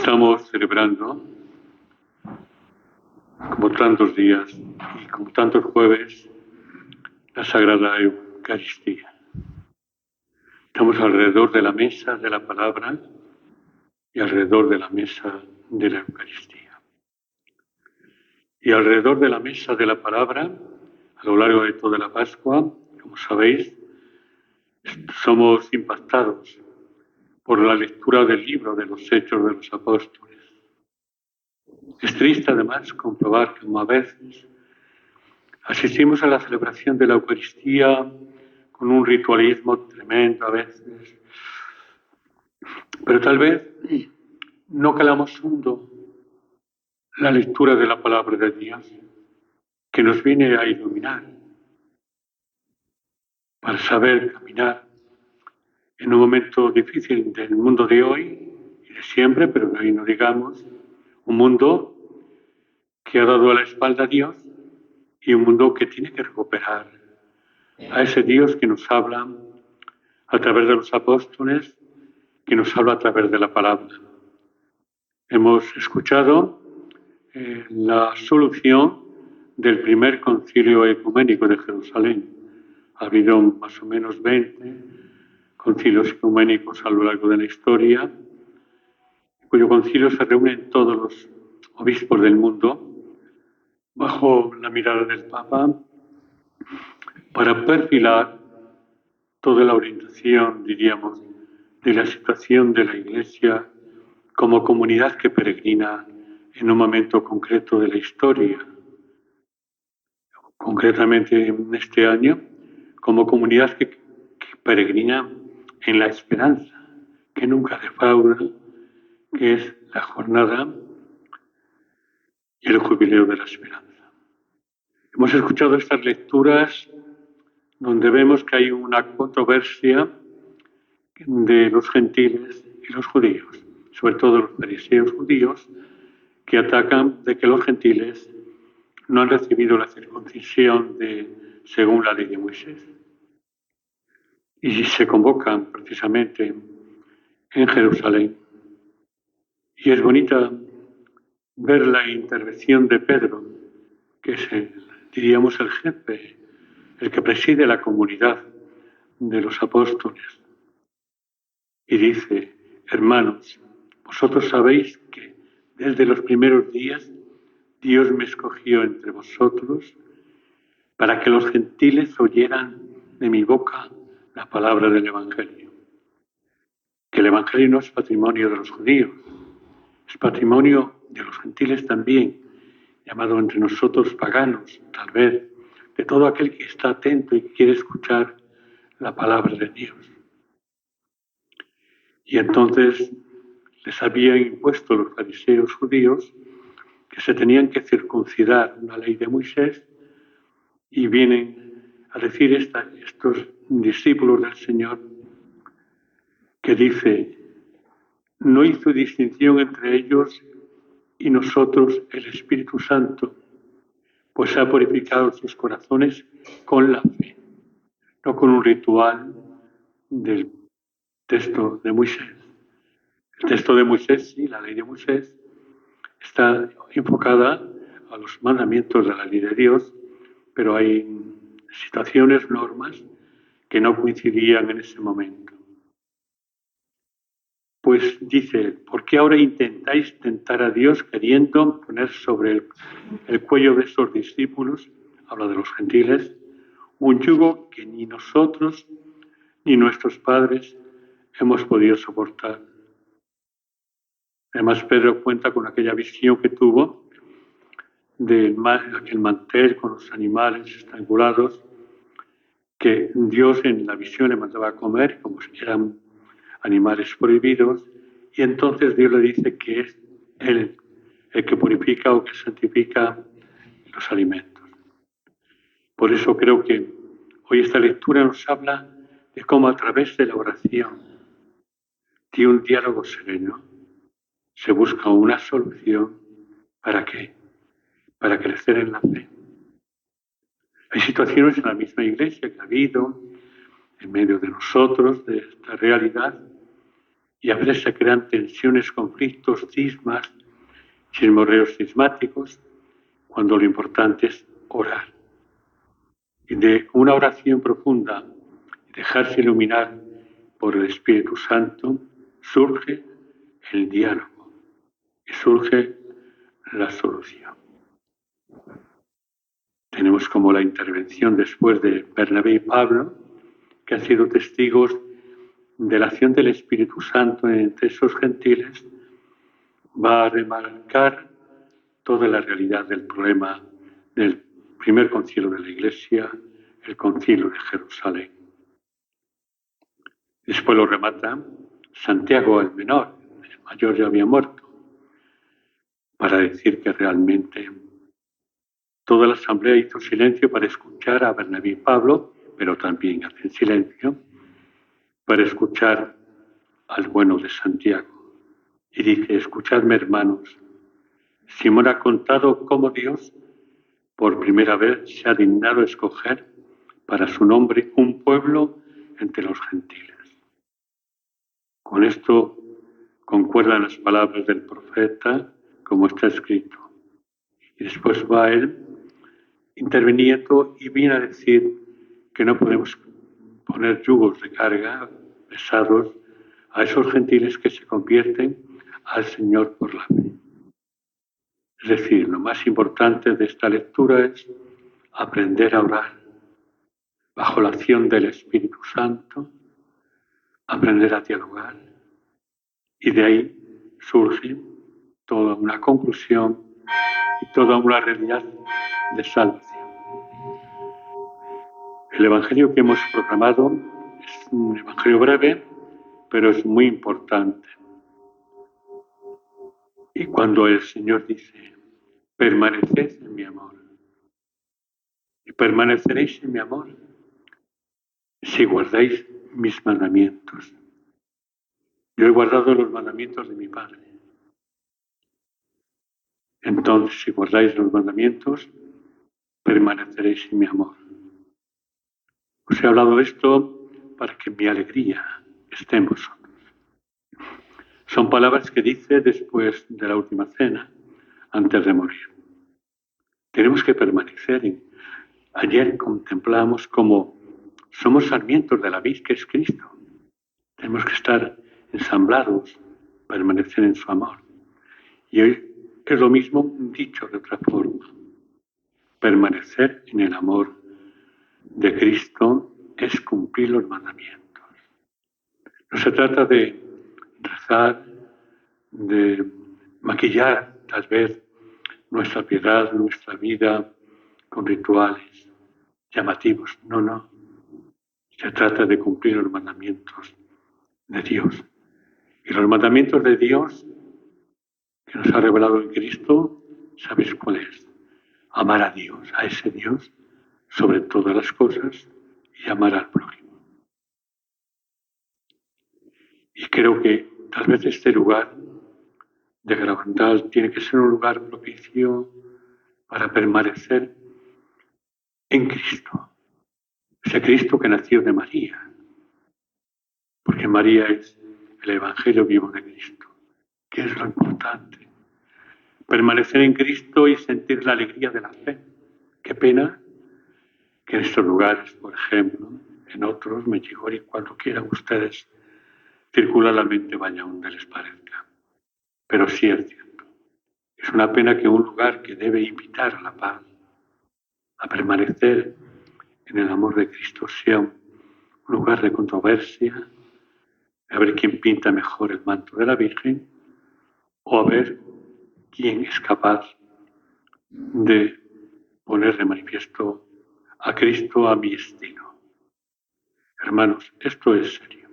Estamos celebrando, como tantos días y como tantos jueves, la Sagrada Eucaristía. Estamos alrededor de la mesa de la palabra y alrededor de la mesa de la Eucaristía. Y alrededor de la mesa de la palabra, a lo largo de toda la Pascua, como sabéis, somos impactados por la lectura del libro de los Hechos de los Apóstoles. Es triste, además, comprobar que, como a veces, asistimos a la celebración de la Eucaristía con un ritualismo tremendo a veces, pero tal vez no calamos hondo la lectura de la palabra de Dios, que nos viene a iluminar para saber caminar en un momento difícil del mundo de hoy y de siempre, pero de hoy no digamos, un mundo que ha dado a la espalda a Dios y un mundo que tiene que recuperar a ese Dios que nos habla a través de los apóstoles, que nos habla a través de la palabra. Hemos escuchado la solución del primer concilio ecuménico de Jerusalén. Ha habido más o menos 20 concilios ecuménicos a lo largo de la historia, cuyo concilio se reúnen todos los obispos del mundo bajo la mirada del Papa para perfilar toda la orientación, diríamos, de la situación de la Iglesia como comunidad que peregrina en un momento concreto de la historia. Concretamente en este año, como comunidad que peregrina en la esperanza, que nunca defrauda, que es la jornada y el jubileo de la esperanza. Hemos escuchado estas lecturas donde vemos que hay una controversia de los gentiles y los judíos, sobre todo los fariseos judíos, que atacan de que los gentiles no han recibido la circuncisión según la ley de Moisés. Y se convocan precisamente en Jerusalén. Y es bonita ver la intervención de Pedro, que es, diríamos, el jefe, el que preside la comunidad de los apóstoles. Y dice: hermanos, vosotros sabéis que desde los primeros días Dios me escogió entre vosotros para que los gentiles oyeran de mi boca la palabra del Evangelio. Que el Evangelio no es patrimonio de los judíos, es patrimonio de los gentiles también, llamado entre nosotros paganos, tal vez, de todo aquel que está atento y que quiere escuchar la palabra de Dios. Y entonces les habían impuesto los fariseos judíos que se tenían que circuncidar una ley de Moisés, y vienen a decir estos discípulos del Señor, que dice: no hizo distinción entre ellos y nosotros el Espíritu Santo, pues ha purificado sus corazones con la fe, no con un ritual del texto de Moisés. El texto de Moisés, sí, la ley de Moisés, está enfocada a los mandamientos de la ley de Dios, pero hay situaciones, normas, que no coincidían en ese momento. Pues dice: ¿por qué ahora intentáis tentar a Dios queriendo poner sobre el cuello de esos discípulos, habla de los gentiles, un yugo que ni nosotros ni nuestros padres hemos podido soportar? Además, Pedro cuenta con aquella visión que tuvo de aquel mantel con los animales estrangulados, que Dios en la visión le mandaba a comer, como si eran animales prohibidos, y entonces Dios le dice que es Él el que purifica o que santifica los alimentos. Por eso creo que hoy esta lectura nos habla de cómo a través de la oración, de un diálogo sereno, se busca una solución. ¿Para qué? Para crecer en la fe. Hay situaciones en la misma Iglesia que ha habido en medio de nosotros, de esta realidad, y a veces se crean tensiones, conflictos, cismas, chismorreos cismáticos, cuando lo importante es orar. Y de una oración profunda y dejarse iluminar por el Espíritu Santo, surge el diálogo y surge la solución. Tenemos como la intervención después de Bernabé y Pablo, que han sido testigos de la acción del Espíritu Santo entre esos gentiles, va a remarcar toda la realidad del problema del primer concilio de la Iglesia, el concilio de Jerusalén. Después lo remata Santiago el menor, el mayor ya había muerto, para decir que realmente toda la asamblea hizo silencio para escuchar a Bernabé y Pablo, pero también hacen silencio para escuchar al bueno de Santiago. Y dice, escuchadme hermanos, Simón ha contado cómo Dios por primera vez se ha dignado escoger para su nombre un pueblo entre los gentiles. Con esto concuerdan las palabras del profeta, como está escrito. Y después va él interviniendo y viene a decir que no podemos poner yugos de carga pesados a esos gentiles que se convierten al Señor por la fe. Es decir, lo más importante de esta lectura es aprender a orar bajo la acción del Espíritu Santo, aprender a dialogar, y de ahí surge toda una conclusión y toda una realidad de salvación. El Evangelio que hemos proclamado es un Evangelio breve, pero es muy importante. Y cuando el Señor dice, permaneced en mi amor, y permaneceréis en mi amor, si guardáis mis mandamientos. Yo he guardado los mandamientos de mi Padre. Entonces, si guardáis los mandamientos, permaneceréis en mi amor. Os he hablado esto para que mi alegría esté en vosotros. Son palabras que dice después de la última cena, antes de morir. Tenemos que permanecer en. Ayer contemplamos cómo somos sarmientos de la vid que es Cristo. Tenemos que estar ensamblados, permanecer en su amor. Y hoy es lo mismo dicho de otra forma. Permanecer en el amor de Cristo es cumplir los mandamientos. No se trata de rezar, de maquillar tal vez nuestra piedad, nuestra vida con rituales llamativos. No, no. Se trata de cumplir los mandamientos de Dios. Y los mandamientos de Dios que nos ha revelado en Cristo, ¿sabéis cuál es? Amar a Dios, a ese Dios, sobre todas las cosas, y amar al prójimo. Y creo que tal vez este lugar de Garabandal tiene que ser un lugar propicio para permanecer en Cristo. Ese Cristo que nació de María, porque María es el Evangelio vivo de Cristo, que es lo importante. Permanecer en Cristo y sentir la alegría de la fe. Qué pena que en estos lugares, por ejemplo, en otros, Medjugorje, cuando quieran ustedes circular la mente, vaya donde les parezca. Pero sí es cierto. Es una pena que un lugar que debe invitar a la paz, a permanecer en el amor de Cristo, sea un lugar de controversia, a ver quién pinta mejor el manto de la Virgen, o a ver quién es capaz de poner de manifiesto a Cristo a mi estilo. Hermanos, esto es serio.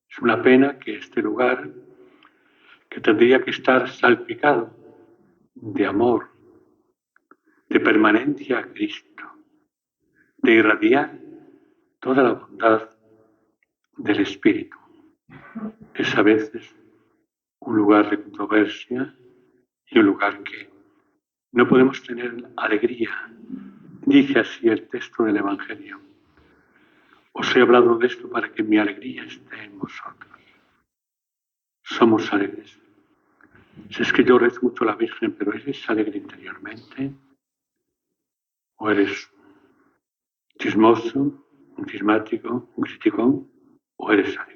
Es una pena que este lugar, que tendría que estar salpicado de amor, de permanencia a Cristo, de irradiar toda la bondad del Espíritu, es a veces un lugar de controversia y un lugar que no podemos tener alegría. Dice así el texto del Evangelio. Os he hablado de esto para que mi alegría esté en vosotros. somos alegres. Si es que yo rezo mucho a la Virgen, pero ¿eres alegre interiormente? ¿O eres chismoso, un cismático, un criticón? ¿O eres alegre?